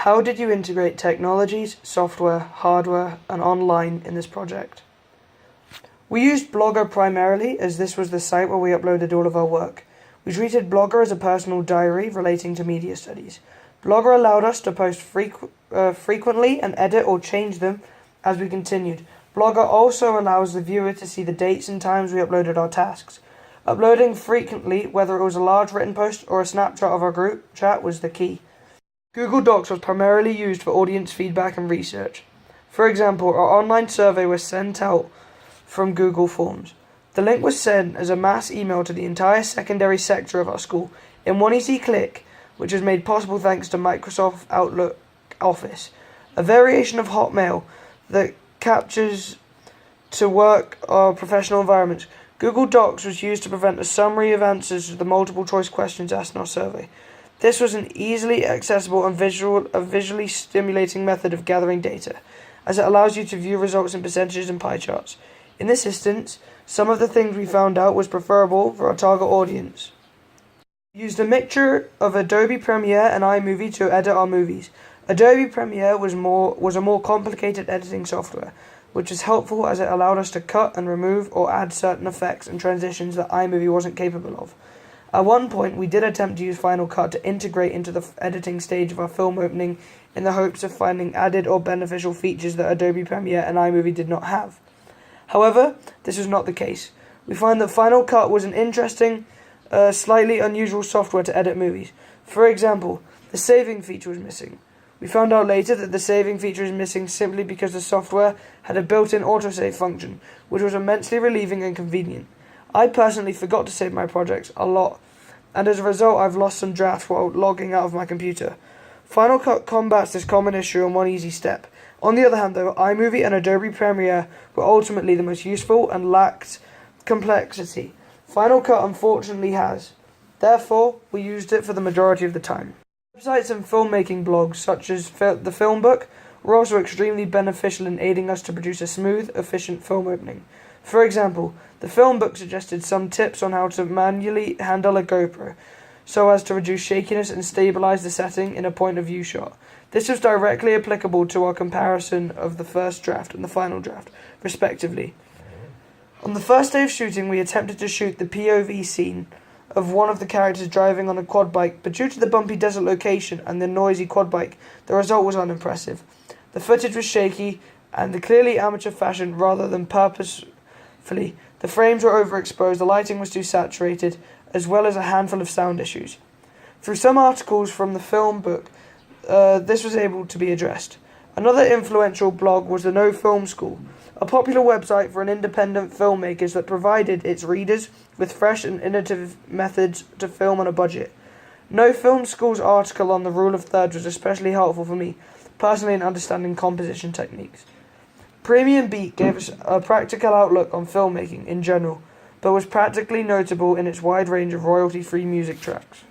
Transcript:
How did you integrate technologies, software, hardware, and online in this project? We used Blogger primarily, as this was the site where we uploaded all of our work. We treated Blogger as a personal diary relating to media studies. Blogger allowed us to post frequently and edit or change them as we continued. Blogger also allows the viewer to see the dates and times we uploaded our tasks. Uploading frequently, whether it was a large written post or a snapshot of our group chat, was the key. Google Docs was primarily used for audience feedback and research. For example, our online survey was sent out from Google Forms. The link was sent as a mass email to the entire secondary sector of our school in one easy click, which was made possible thanks to Microsoft Outlook Office, a variation of Hotmail that captures to work our professional environments. Google Docs was used to prevent a summary of answers to the multiple choice questions asked in our survey. This was an easily accessible and visually stimulating method of gathering data, as it allows you to view results in percentages and pie charts. In this instance, some of the things we found out was preferable for our target audience. We used a mixture of Adobe Premiere and iMovie to edit our movies. Adobe Premiere was a more complicated editing software, which is helpful as it allowed us to cut and remove or add certain effects and transitions that iMovie wasn't capable of. At one point, we did attempt to use Final Cut to integrate into the editing stage of our film opening in the hopes of finding added or beneficial features that Adobe Premiere and iMovie did not have. However, this was not the case. We find that Final Cut was an interesting, slightly unusual software to edit movies. For example, the saving feature was missing. We found out later that the saving feature is missing simply because the software had a built-in autosave function, which was immensely relieving and convenient. I personally forgot to save my projects a lot, and as a result I've lost some drafts while logging out of my computer. Final Cut combats this common issue in one easy step. On the other hand though, iMovie and Adobe Premiere were ultimately the most useful and lacked complexity. Final Cut unfortunately has. Therefore, we used it for the majority of the time. Websites and filmmaking blogs such as the Film Book were also extremely beneficial in aiding us to produce a smooth, efficient film opening. For example, the Film Book suggested some tips on how to manually handle a GoPro so as to reduce shakiness and stabilize the setting in a point of view shot. This was directly applicable to our comparison of the first draft and the final draft, respectively. On the first day of shooting, we attempted to shoot the POV scene of one of the characters driving on a quad bike, but due to the bumpy desert location and the noisy quad bike, the result was unimpressive. The footage was shaky, and in clearly amateur fashion rather than purposefully. The frames were overexposed, the lighting was too saturated, as well as a handful of sound issues. Through some articles from the Film Book, this was able to be addressed. Another influential blog was the No Film School, a popular website for independent filmmakers that provided its readers with fresh and innovative methods to film on a budget. No Film School's article on the rule of thirds was especially helpful for me, personally, in understanding composition techniques. Premium Beat gave us a practical outlook on filmmaking in general, but was practically notable in its wide range of royalty-free music tracks.